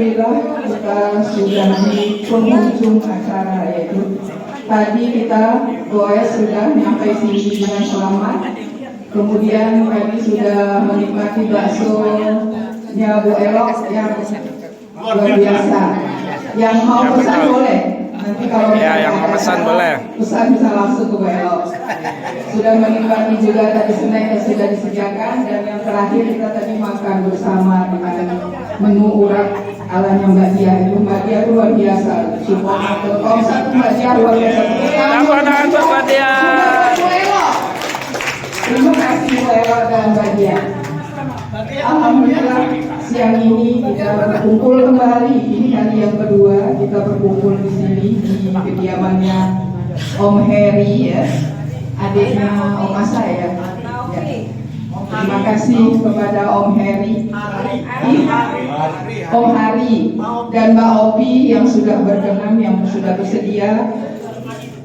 Alhamdulillah kita sudah di penghujung acara, yaitu tadi kita goes sudah sampai sini dengan selamat. Kemudian tadi sudah menikmati baksonya Bu Elok yang luar biasa. Yang mau pesan boleh. Nanti kalau ya, yang mau pesan boleh. Pesan bisa langsung ke Bu Elok. Sudah menikmati juga tadi snack yang sudah disediakan, dan yang terakhir kita tadi makan bersama dengan menu urat alanya Mbak Dia. Itu Mbak Dia luar biasa. Support ke Komsat Mbak Dia luar biasa. Mbak Dia. Terima kasih Bu Elok dan Mbak Dia. Alhamdulillah siang ini kita berkumpul kembali. Ini hari yang kedua kita berkumpul di sini di kediamannya Om Heri, ya, adiknya Om Asa, ya. Terima kasih kepada Om Heri, Om Hari, dan Mbak Opi yang sudah berkenan, yang sudah bersedia.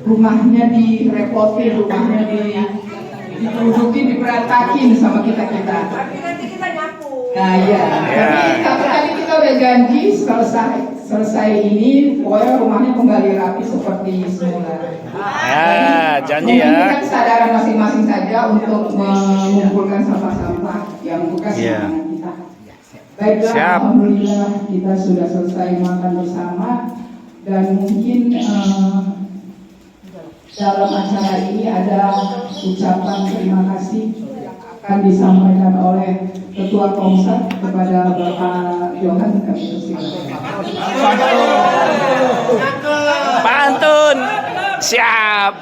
Rumahnya direpotin, rumahnya ditudukin, diberantakin sama kita-kita. Nah ya, tapi tadi kita udah janji selesai ini, pokoknya rumahnya kembali rapi seperti semula. Ya, janji ya. Memiliki kesadaran masing-masing saja untuk mengumpulkan sampah-sampah yang bekas dengan kita. Baiklah, alhamdulillah kita sudah selesai makan bersama, dan mungkin dalam acara ini ada ucapan terima kasih akan disampaikan oleh Ketua Komsat kepada Bapak Johan. Kami persilakan. Pantun siap.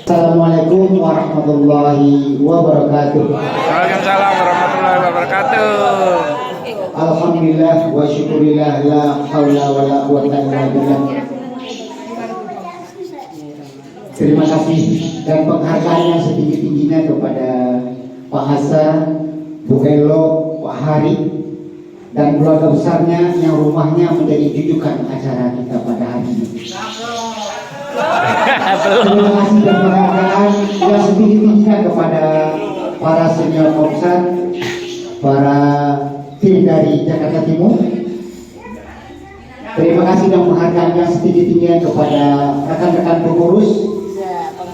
Assalamualaikum warahmatullahi wabarakatuh. Waalaikumsalam warahmatullahi wabarakatuh. Alhamdulillah wa syukurillah, la haula wa la quwwata illa billah. Terima kasih dan penghargaan yang setinggi-tingginya kepada Pak Hasan, Bu Elo, Pak Hari, dan keluarga besarnya yang rumahnya menjadi jujukan acara kita pada hari ini. Terima kasih dan penghargaan yang setinggi-tingginya kepada para senior Komsat, para tim dari Jakarta Timur. Terima kasih dan penghargaan yang setinggi-tingginya kepada rekan-rekan pengurus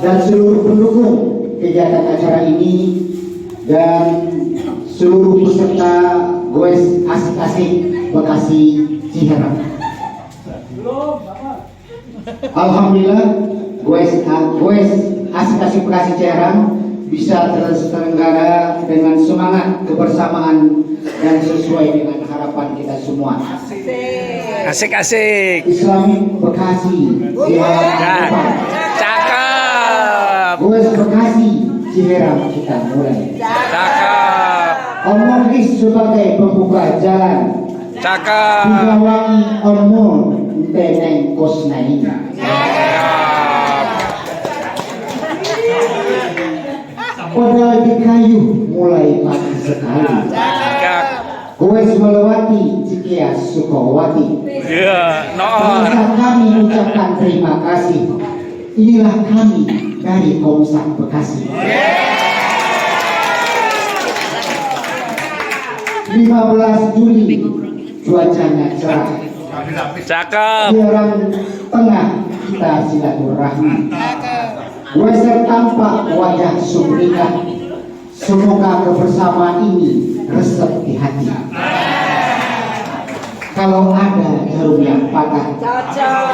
dan seluruh pendukung kegiatan acara ini, dan seluruh peserta goes asik-asik Bekasi Ciherang. Alhamdulillah goes asik-asik Bekasi Ciherang bisa terselenggara dengan semangat kebersamaan dan sesuai dengan harapan kita semua. Asik-asik. Islamic Bekasi Ciherang. Cakep. Goes Bekasi Ciherang kita mulai. Cakep. Om Mohlis sebagai pembuka jalan. Cakep. Digawangi Om Mon Teneng Kosnai. Pedal di kayu mulai pagi sekali. Cakep. Goes melewati Cikias Sukawati. Iya, Komsat kami ucapkan terima kasih. Inilah kami dari Komsat Bekasi. 15 Juli cuacanya cerah. Cakep. Ciherang tengah kita silaturahmi. Weser tampak wajah sumringah. Semoga kebersamaan ini resep di hati. Kalau ada jarum yang patah,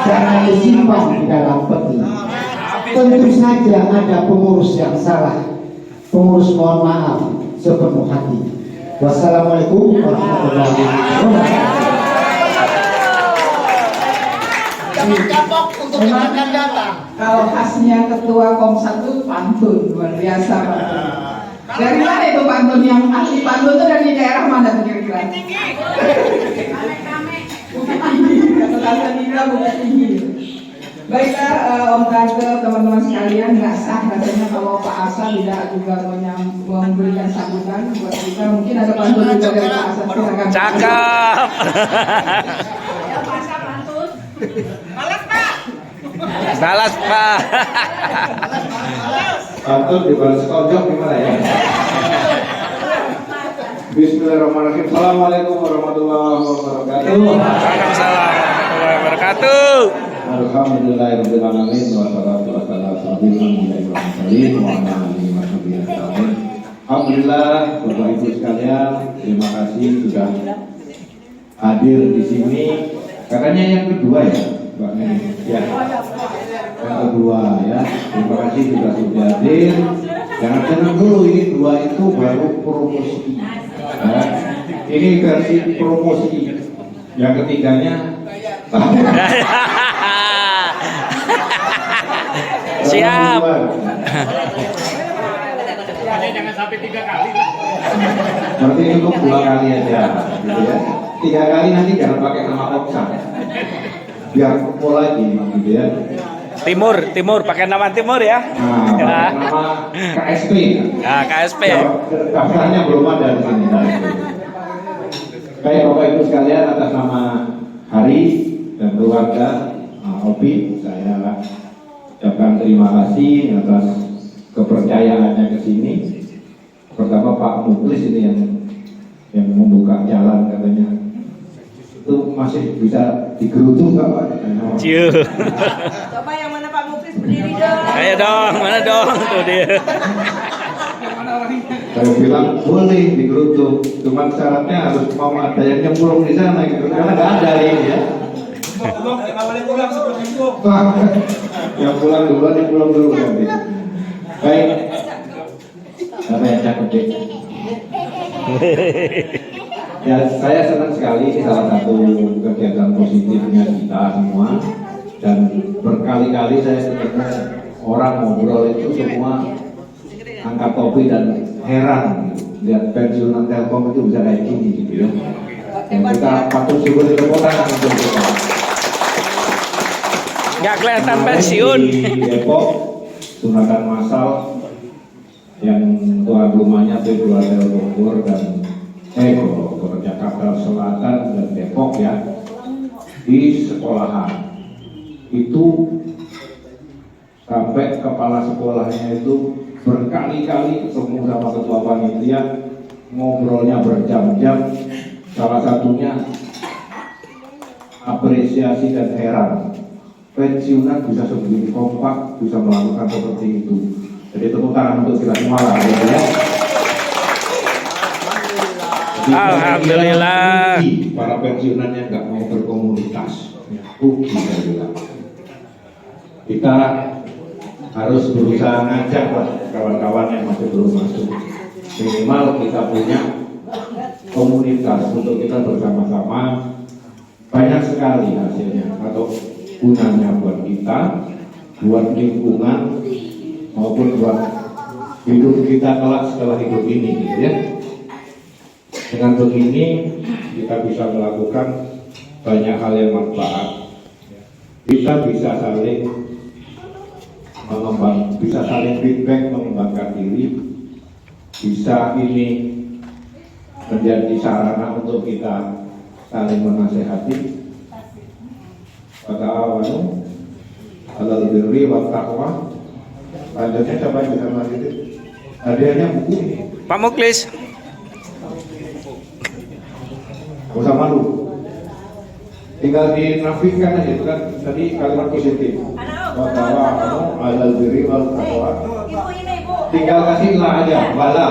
jangan disimpan di dalam peti. Tentu saja ada pengurus yang salah. Pengurus mohon maaf sepenuh hati. Wassalamualaikum warahmatullahi wabarakatuh. Untuk akan datang. Kalau khasnya Ketua Komsat itu pantun, luar biasa pantun. Dari mana itu pantun? Yang ahli pantun itu dari daerah mana tuh kira-kira? Bukit Tinggi. Kata Nina Bukit Tinggi. Baiklah Om Tante, teman-teman sekalian, nggak sah rasanya kalau Pak Asa tidak juga memberikan sambutan buat kita. Mungkin ada pantun juga dari Pak Asa. Cakep. Balas Pak. Pantun dibalas kojok gimana ya? Bismillahirrahmanirrahim. Assalamualaikum warahmatullahi wabarakatuh. Waalaikumsalam warahmatullahi wabarakatuh. Alhamdulillahirabbil alamin wassalatu wassalamu ala sayyidina Muhammad. Alhamdulillah, Bapak Ibu sekalian, terima kasih sudah hadir di sini. Katanya yang kedua ya, Pak Neni. Ya. Yang kedua ya. Terima kasih sudah hadir. Jangan senang dulu, ini dua itu baru promosi. Ya. Ini versi promosi. Yang ketiganya Siap. Jangan sampai 3 kali. Berarti untuk 2 kali aja, gitu ya. 3 kali nanti jangan pakai nama Oksan. Biar kumpul lagi, gitu ya. Timur, pakai nama Timur ya. Nah, pakai nama KSP. Nah, KSP. Daftarnya belum ada di sini. Baik Bapak Ibu sekalian, atas nama Hari dan keluarga Opi, saya ucapkan terima kasih atas kepercayaannya ke sini. Pertama Pak Muklis ini yang membuka jalan katanya. Itu masih bisa digerutu nggak Pak? Ciu. Coba yang mana Pak Muklis berdiri dong. Ayo dong, mana dong tuh dia. Saya bilang boleh digerutu, cuman syaratnya harus mau ada yang nyemplung di sana gitu, karena nggak ada ini ya. Yang pulang duluan, yang pulang dulu nanti. Baik. Apa yang cakep deh? Ya, saya senang sekali ini salah satu kegiatan positifnya kita semua, dan berkali-kali saya ketemu orang ngobrol itu semua angkat topi dan heran gitu. Lihat pensiunan Telkom itu bisa kayak gini gitu ya. Dan kita patut syukur tepuk tangan untuk kita. Nggak kelihatan pensiun. Di Depok sunatan massal yang tuan rumahnya Februari Bogor dan Bogor, Jakarta Selatan dan Depok ya, di sekolahan itu sampai kepala sekolahnya itu berkali-kali ketemu sama ketua panitia, ngobrolnya berjam-jam. Salah satunya apresiasi dan heran, pensiunan bisa sebegini kompak, bisa melakukan seperti itu. Jadi tepuk tangan untuk kita semua lah, ya. Alhamdulillah. Para pensiunan yang nggak mau berkomunitas, rugi saya bilang. Kita harus berusaha ngajak kawan-kawan yang masih belum masuk. Minimal kita punya komunitas untuk kita bersama-sama. Banyak sekali hasilnya atau gunanya buat kita, buat lingkungan, maupun buat hidup kita kelak setelah hidup ini, gitu ya. Dengan begini kita bisa melakukan banyak hal yang manfaat. Kita bisa saling bisa saling feedback, mengembangkan diri, bisa ini menjadi sarana untuk kita saling menasehati. Ta'awanu 'alal birri wat taqwa. Lanjutnya siapa yang bisa melanjutin? Hadiahnya buku ini. Pak Muklis. Gak usah malu. Tinggal dinafikan aja itu kan tadi kalimat positif. Wa ta'awanu 'alal birri wat taqwa. Ibu ini ibu. Tinggal kasih lah aja, bala.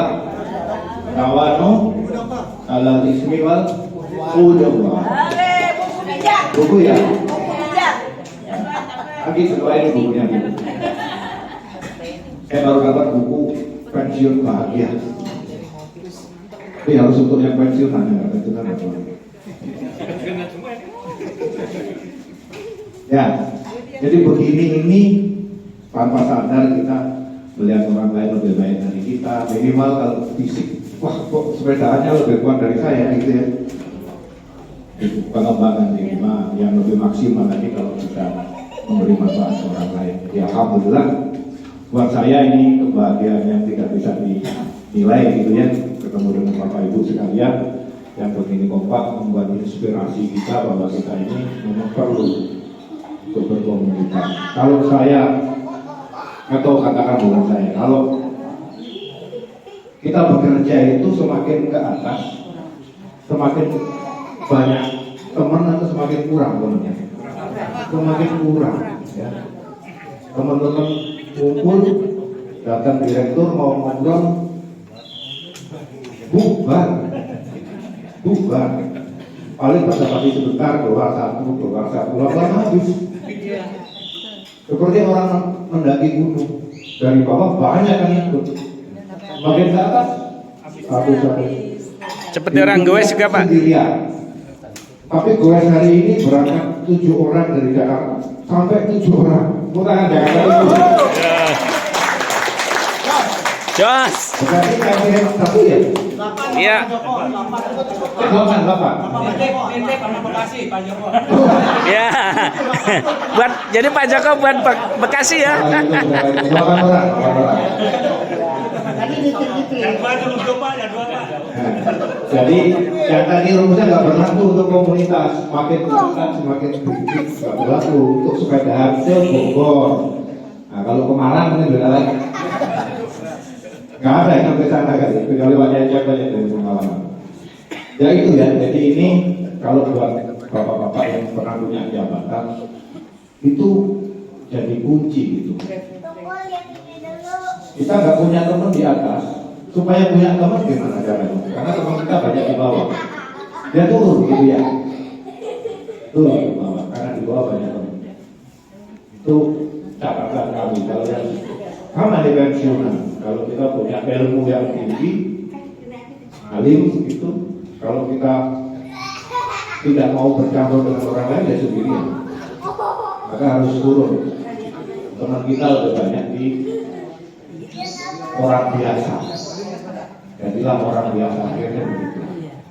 Tawanu 'alal ismi wal udwa. Oke, buku bijak. Buku ya? Buku bijak. Lagi sesuai bukunya gitu. Saya baru dapat buku pensiun bahagia. Tapi harus untuk yang pensiunan ya, pensiunan apa? Ya, jadi begini ini tanpa sadar kita melihat orang lain lebih baik dari kita. Minimal kalau fisik, wah kok sepedaannya lebih kuat dari saya gitu ya. Itu pengembangan diri yang lebih maksimal lagi kalau kita memberi manfaat ke orang lain. Ya alhamdulillah, buat saya ini kebahagiaan yang tidak bisa dinilai gitu ya. Ketemu dengan Bapak Ibu sekalian yang begini kompak, membuat inspirasi kita bahwa kita ini memang perlu untuk berkomunikasi. Kalau saya atau katakan bukan saya, kalau kita bekerja itu semakin ke atas, semakin banyak teman atau semakin kurang temannya? Semakin kurang. Ya. Teman-teman kumpul, datang direktur mau ngobrol, bubar. Paling basa-basi sebentar, keluar satu, lama habis. Seperti orang mendaki gunung, dari bawah banyak yang ikut, makin ke atas habis. Seperti orang goes juga Pak. Sendirian. Tapi goes hari ini berangkat 7 orang dari Jakarta, sampai 7 orang. Tangan Jakarta itu. Jos. Berarti kalian satu ya? Iya. 8. Ya. Buat jadi Pak Joko buat Bekasi ya. 8 orang. Jadi yang tadi rumusnya nggak berlaku untuk komunitas, semakin dekat semakin sedikit nggak berlaku untuk sepeda hasil Bogor. Nah kalau Kemarang ini beda lagi. Nggak ada yang sampai sana kan, kecuali banyak yang dari pengalaman. Ya itu ya, jadi ini kalau buat bapak-bapak yang pernah punya jabatan itu jadi kunci gitu. Kita nggak punya teman di atas, supaya punya teman gimana caranya? Karena teman kita banyak di bawah, dia turun gitu ya, turun ke bawah karena di bawah banyak teman. Itu catatan kami kalau yang sama di pensiunan. Kalau kita punya ilmu yang tinggi, alim itu, kalau kita tidak mau bercampur dengan orang lain ya sendirian, maka harus turun. Teman kita lebih banyak di orang biasa. Jadilah orang biasa akhirnya begitu.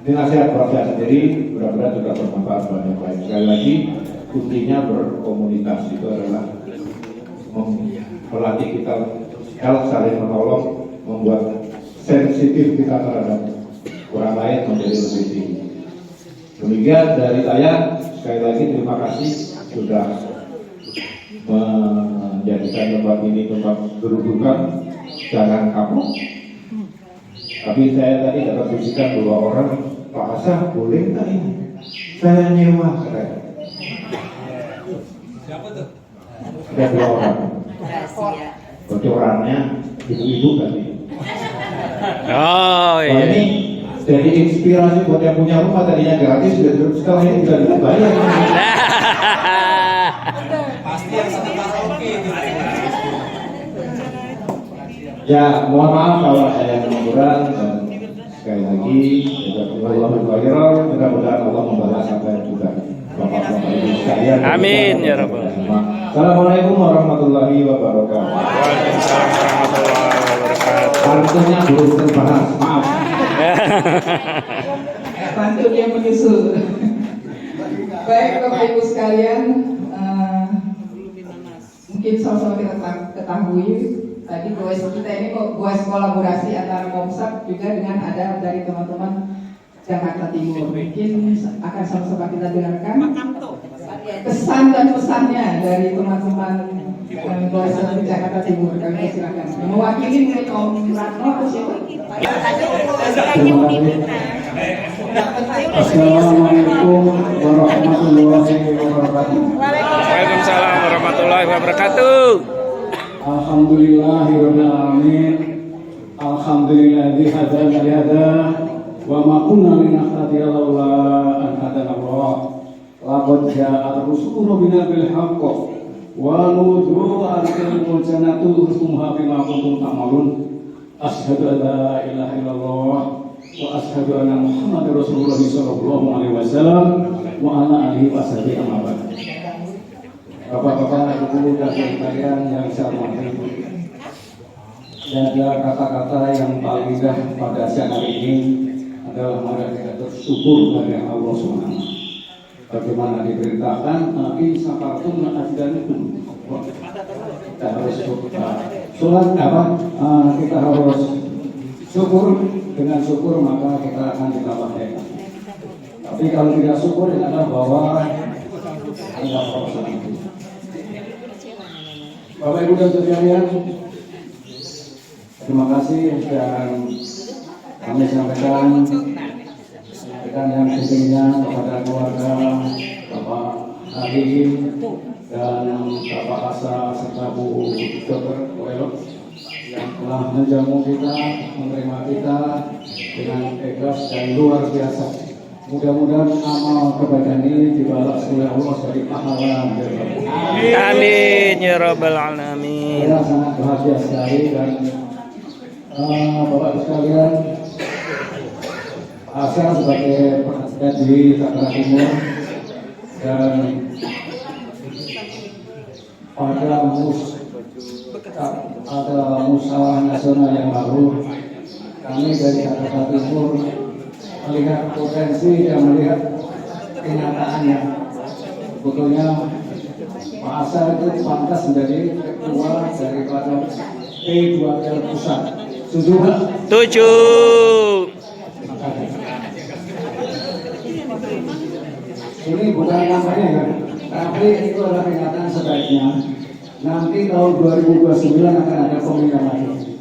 Ini nasihat buat saya sendiri, mudah-mudahan juga bermanfaat banyak lain. Sekali lagi, kuncinya berkomunitas itu adalah melatih kita saling menolong, membuat sensitif kita terhadap orang lain menjadi lebih tinggi. Demikian dari saya, sekali lagi terima kasih sudah menjadikan tempat ini tempat kedudukan, jangan kapok. Tapi saya tadi dapat bisikan 2 orang, Pak Asah boleh nggak ini? Saya nyewa, katanya. Siapa tuh? Ada 2 orang. Bocorannya ibu-ibu tadi. Oh Nah, iya. ini jadi inspirasi buat yang punya rumah tadinya gratis, setelah ini sudah dibayar. Pasti yang satu karaoke itu. Ya, mohon maaf kalau ada yang kurang dan sekali lagi jazakumullahu khairan. Mudah-mudahan Allah membalas apa yang sudah Bapak-bapak Ibu sekalian. Amin ya rabbal. Assalamualaikum warahmatullahi wabarakatuh. Waalaikumsalam warahmatullahi wabarakatuh. Pantunnya belum terbahas, maaf. Pantun yang menyusul. Baik Bapak Ibu sekalian, mungkin sama-sama kita ketahui tadi goes kita ini goes kolaborasi antara Komsak juga dengan ada dari teman-teman Jakarta Timur. Mungkin akan sama-sama kita dengarkan pesan dan pesannya dari teman-teman goes Jakarta Timur. Kami silakan. Mewakili mungkin Om Ratno atau siapa? Assalamualaikum warahmatullahi wabarakatuh. Waalaikumsalam warahmatullahi wabarakatuh. Alhamdulillahirabbil alamin. Alhamdulilladzi hadana li hada wa ma kunna linahtadiya laula an hadana Allah. Laqad ja'at rusulu rabbina bil haqq wa nudu arsilul jannatu husnuha bima kuntum ta'malun. Asyhadu an la ilaha illallah wa asyhadu anna Muhammadar Rasulullah sallallahu alaihi wasallam wa ala alihi washabihi amma ba'd. Bapak-bapak, ibu dan sekalian yang saya hormati, dan ada kata-kata yang paling indah pada siang hari ini adalah mari kita bersyukur kepada Allah Subhanahu. Bagaimana diberitakan in syakartum la azidannakum. Kita harus sholat apa? Kita harus syukur, dengan syukur maka kita akan ditambah nikmat. Tapi kalau tidak syukur adalah bahwa tidak proses itu. Bapak Ibu dan sekalian, terima kasih dan kami sampaikan dan yang tentunya kepada keluarga Bapak Halim dan Bapak Asa serta Bu Dr. Koelok yang telah menjamu kita, menerima kita dengan ikhlas dan luar biasa. Mudah-mudahan amal kebaikan ini dibalas oleh Allah sebagai pahala. Amin ya rabbal alamin. Saya sangat bahagia sekali dan Bapak Ibu sekalian, saya sebagai Presiden di Jakarta Timur dan pada musyawarah nasional yang lalu, kami dari Jakarta Timur melihat potensi dan melihat kenyataannya. Sebetulnya Pak Asa itu pantas menjadi ketua daripada P2L pusat. Setuju nggak? Setuju. Ini bukan kampanye kan, tapi itu adalah kenyataan sebaiknya. Nanti tahun 2029 akan ada pemilihan lagi.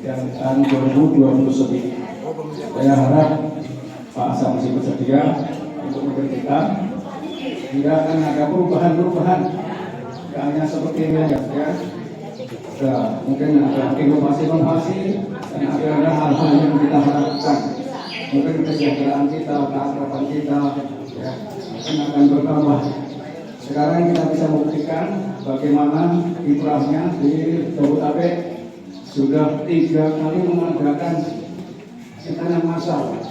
Dan tahun 2029. Saya harap Pak Asa masih bersedia untuk memberi kita. Tidak akan ada perubahan-perubahan. Tidak hanya seperti ini ya. Mungkin ada inovasi-inovasi dan ada hal-hal yang kita harapkan. Mungkin kesejahteraan kita, keakraban kita, ya, akan bertambah. Sekarang kita bisa buktikan bagaimana kiprahnya di Jabodetabek sudah 3 kali mengadakan sitaan massal,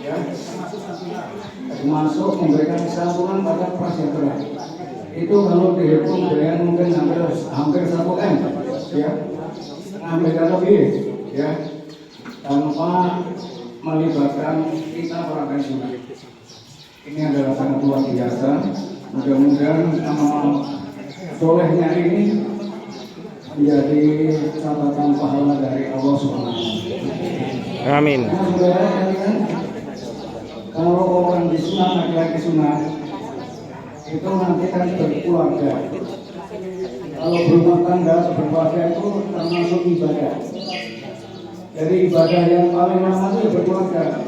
ya, termasuk memberikan santunan pada prasejahtera. Itu kalau dihitung dengan mungkin hampir 1 M, ya, setengah lebih, ya, tanpa melibatkan kita para pensiunan. Ini adalah sangat luar biasa. Mudah-mudahan amal solehnya ini menjadi catatan pahala dari Allah Subhanahu. Amin. Nah, saudara kalian, kalau orang disunat laki-laki sunat itu nanti kan berkeluarga. Kalau berumah tangga berkeluarga itu termasuk ibadah. Jadi ibadah yang paling lama itu berkeluarga.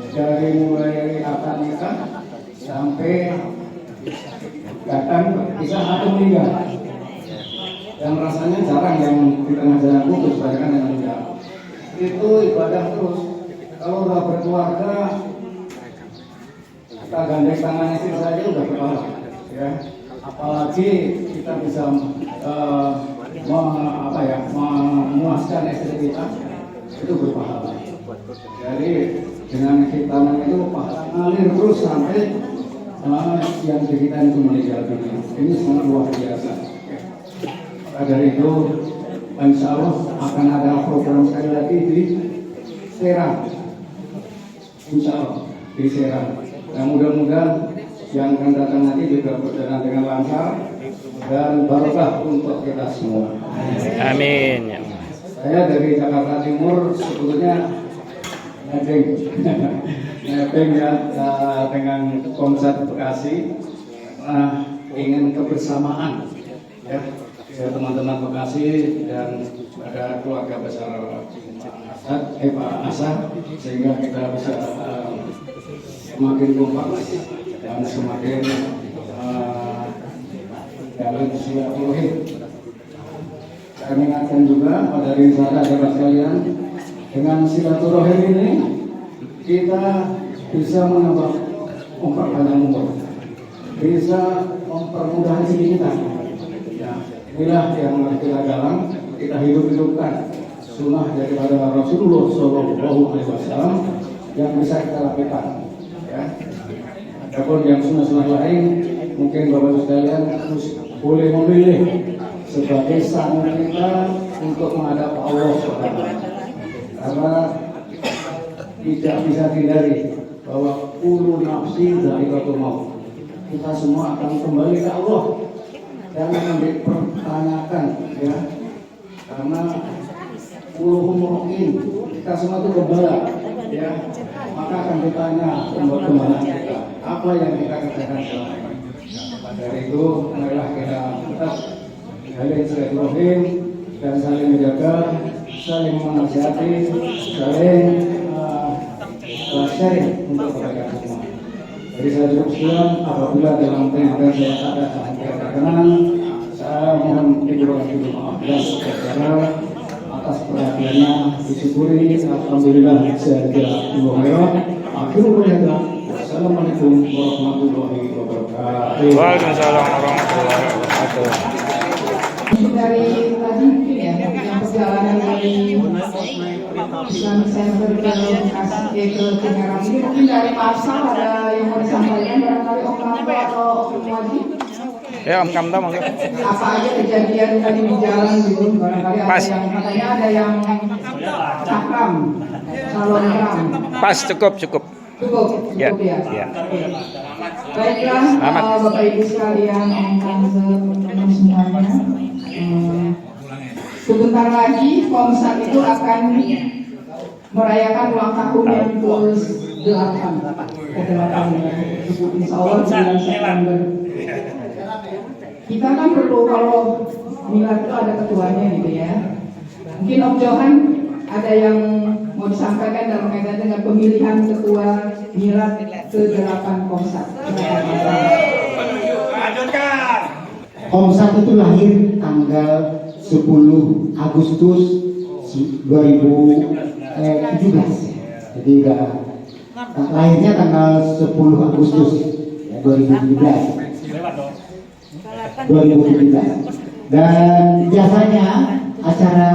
Dari mulai akad nikah sampai datang bisa atau meninggal. Dan rasanya jarang yang di tengah jalan putus, banyak yang meninggal. Itu ibadah terus. Kalau udah berkeluarga, kita gandeng tangan istri saja udah berpahala, ya. Apalagi kita bisa memuaskan istri kita, itu berpahala. Jadi dengan kita itu pahala ngalir terus sampai yang kita itu meninggal dunia. Ini sangat luar biasa. Dari itu, insya Allah akan ada program sekali lagi di Serang. Insya Allah di Serang. Nah, mudah-mudahan yang akan datang nanti juga berjalan dengan lancar dan barokah untuk kita semua. Amin. Saya dari Jakarta Timur sebetulnya nebeng ya dengan konsep Bekasi, ingin kebersamaan ya. Teman-teman Bekasi dan ada keluarga besar Pak Asa, sehingga kita bisa semakin kompak dan semakin dalam silaturahim. Saya mengingatkan juga dari saudara-saudara sekalian, dengan silaturahim ini kita bisa memperpanjang umur, bisa mempermudah rezeki kita. Inilah yang kita galang, kita hidup-hidupkan sunnah daripada Rasulullah SAW yang bisa kita lakukan. Ya. Adapun yang sunnah-sunnah lain, mungkin Bapak-Ibu sekalian harus boleh memilih sebagai sangun kita untuk menghadap Allah SWT. Karena tidak bisa dihindari bahwa kullu nafsin dha'iqatul maut. Kita semua akan kembali ke Allah. Jangan dipertanyakan, ya, karena puluh kita semua itu gembala, ya, maka akan ditanya gembala kita apa yang kita kerjakan selama ini. Dari itu, marilah kita tetap saling silaturahim dan saling menjaga saling menasihati, saling sharing untuk mereka semua. Jadi saya cukup sekian, apabila dalam penyampaian saya ada sampai berkenan, saya mohon ibu maaf dan saudara atas perhatiannya, disyukuri. Alhamdulillah saya tidak khairan. Akhirul kalam. Assalamualaikum warahmatullahi wabarakatuh. Waalaikumsalam warahmatullahi wabarakatuh. Dari tadi mungkin ya, yang perjalanan dari Islamic Center ke Bekasi ke Cikarang ini mungkin dari masa ada yang mau disampaikan barangkali Om Kamto atau Om Wajib. Ya Om Kamto monggo. Apa aja kejadian tadi di jalan gitu, barangkali ada Pas. yang katanya ada yang cakram, salon ram. Pas cukup. Cukup Ya, ya. ya. Oke. Baiklah, Selamat. Bapak Ibu sekalian, Om Tante, teman-teman semuanya. Sebentar lagi Komsat itu akan merayakan ulang tahun yang ke-8. Insya Allah bulan September. Kita kan perlu kalau milad itu ada ketuanya gitu ya. Mungkin Om Johan ada yang mau disampaikan dalam kaitan dengan pemilihan ketua milad ke-8 Komsat. Komsat itu lahir tanggal 10 Agustus 2017. Jadi lahirnya tanggal 10 Agustus ya, 2017. Dan biasanya acara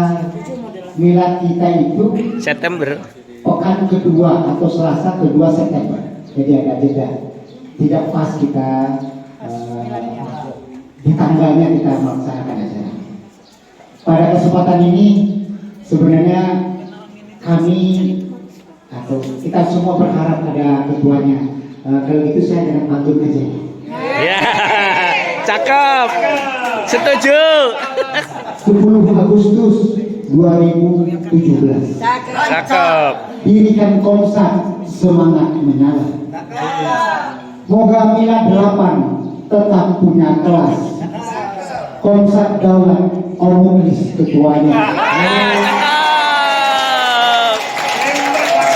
milad kita itu September. pekan kedua atau Selasa kedua September. Jadi agak beda. Tidak pas kita di tanggalnya kita melaksanakan acara. Pada kesempatan ini sebenarnya kami atau kita semua berharap ada ketuanya. Kalau gitu saya dengan pantun aja. Ya. Cakep. Setuju. 10 Agustus 2017. Cakep. Dirikan Komsat semangat menyala. Moga milad 8 tetap punya kelas. Komsat daulat Omonglis ketuanya.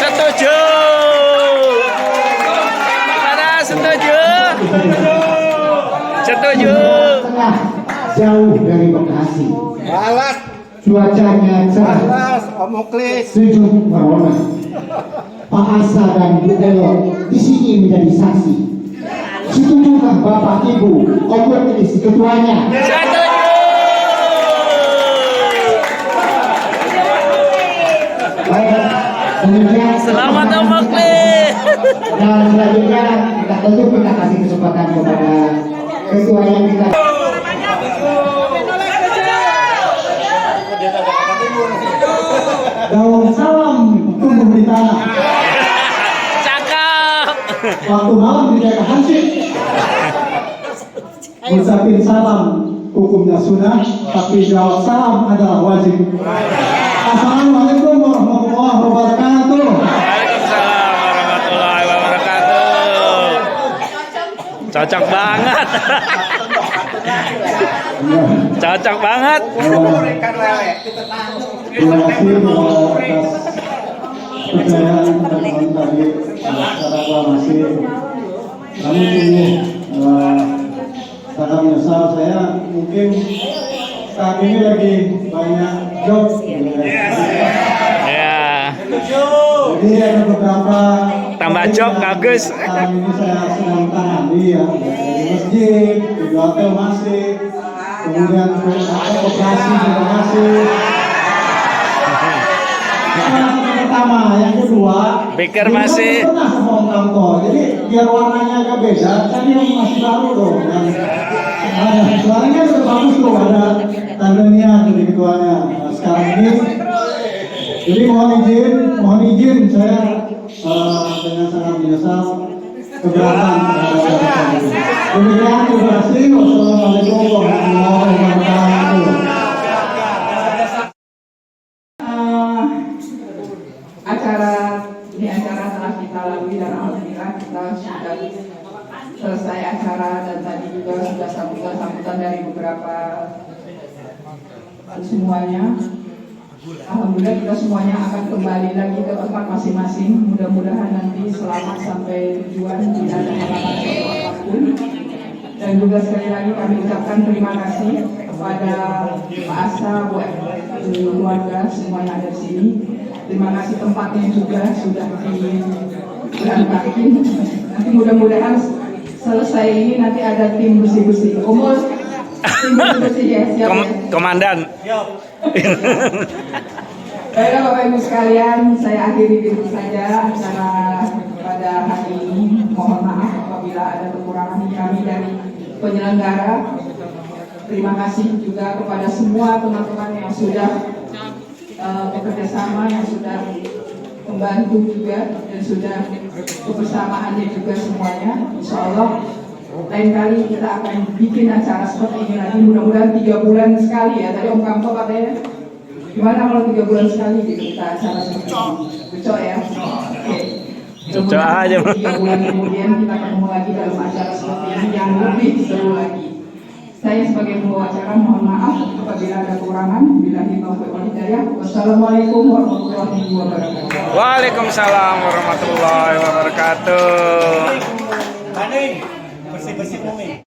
Setuju. Mana setuju? Setuju. Tengah jauh dari Bekasi. Balas, Cuacanya cerah, balas, Omonglis. sejuk merona. Pak Asa dan Bu Elo di sini menjadi saksi. Setujukah Bapak Ibu Omonglis ketuanya? Setuju. Baik, demikian. Selamat Om Moklis. Dan selanjutnya kita tentu kita kasih kesempatan kepada ketua yang kita. Daun salam tumbuh di tanah. Cakep. Waktu malam di daerah Hansip. Ucapin salam hukumnya sunnah, tapi jawab salam adalah wajib. Assalamualaikum warahmatullahi wabarakatuh. Waalaikumsalam warahmatullahi wabarakatuh. Cocok banget. Cocok banget. Terima kasih atas percayaan teman-teman tadi secara aklamasi. Kami sungguh sangat menyesal. Saya mungkin saat ini lagi banyak job. Ya. Jadi ada beberapa Tambah job, bagus. Saat ini saya sedang tangani ya, di masjid, di hotel masih, kemudian operasi juga masih. Pertama, yang kedua, Baker masih. pernah sama Om Kamto, jadi biar warnanya agak beda, saya yang masih baru dong. Suaranya sudah bagus tuh, ada tandanya dari ketuanya. Nah, sekarang ini, jadi mohon izin saya dengan sangat menyesal keberatan terhadap saya. Demikian terima kasih. Wassalamualaikum warahmatullahi wabarakatuh. Acara telah kita lalui dan alhamdulillah kita sudah selesai acara dan tadi juga sudah sambutan dari beberapa semuanya. Alhamdulillah kita semuanya akan kembali lagi ke tempat masing-masing. Mudah-mudahan nanti selamat sampai tujuan, tidak ada halangan apapun. Dan juga sekali lagi kami ucapkan terima kasih kepada Pak Asa, buat keluarga semua yang ada di sini. Terima kasih tempatnya juga sudah diberantakin. Nanti mudah-mudahan selesai ini nanti ada tim bersih-bersih. Umur tim bersih-bersih ya, siap ya? Komandan. Baiklah Bapak Ibu sekalian, saya akhiri dulu saja acara pada hari ini. Mohon maaf apabila ada kekurangan kami dari penyelenggara. Terima kasih juga kepada semua teman-teman yang sudah bekerja sama, yang sudah membantu juga, dan sudah kebersamaannya juga semuanya. Insya Allah lain kali kita akan bikin acara seperti ini lagi, mudah-mudahan 3 bulan sekali ya. Tadi Om Kamto katanya gimana kalau 3 bulan sekali gitu kita acara seperti ini. Cocok ya. Oke. Cocok aja. 3 bulan kemudian kita ketemu lagi dalam acara seperti ini yang lebih seru lagi. Saya sebagai pembawa acara mohon maaf apabila ada kekurangan. Billahi taufiq wal hidayah. Wassalamualaikum warahmatullahi wabarakatuh. Waalaikumsalam warahmatullahi wabarakatuh. Maning, bersih-bersih bumi.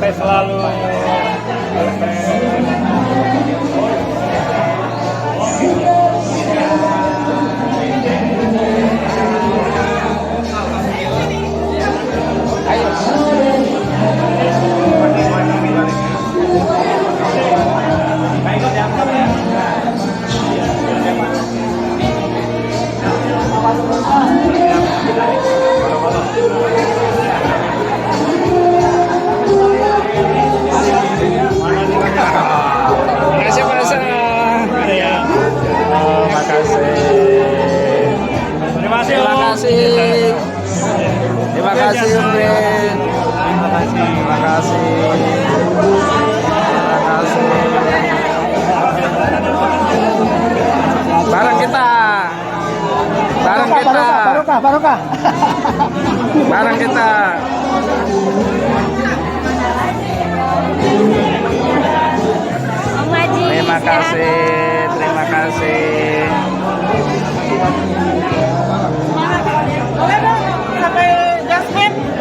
Saya selalu makasih Pak Asa. Oh, makasih. Terima kasih. Terima kasih Om Brin. Terima kasih. Terima kasih. Terima kasih. Bareng kita. Bareng kita. Barokah. Bareng kita. Terima kasih, terima kasih.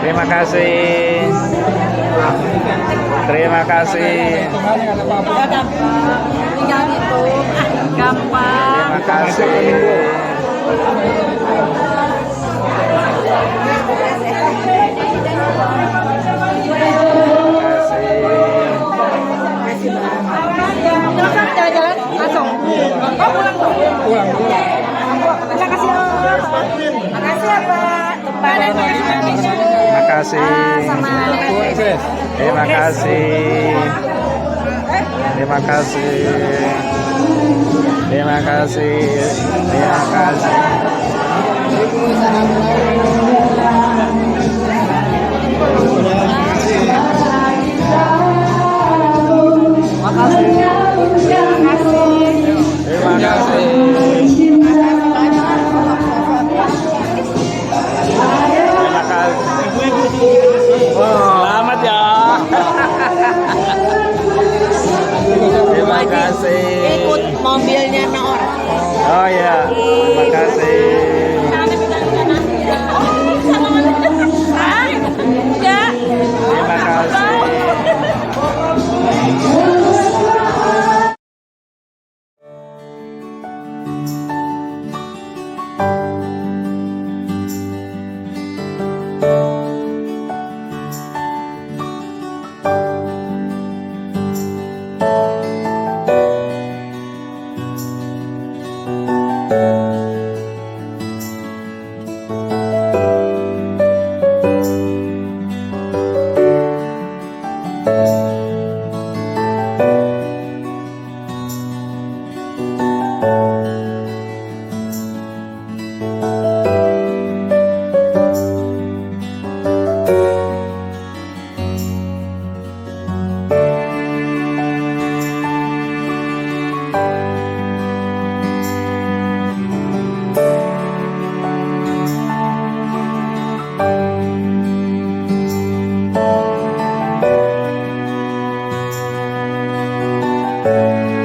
Terima kasih. Terima kasih. Tinggal itu gampang. Terima kasih. Jalan-jalan langsung. Oh, pulang tuh. Pulang. Terima kasih Om. Makasih ya Pak. Terima kasih. Sama. Terima kasih. Terima kasih. Terima kasih. Terima kasih. Terima kasih. Terima kasih. Selamat ya. Terima kasih. Ikut mobilnya Nor. Oh ya, terima kasih. Terima kasih. Amin.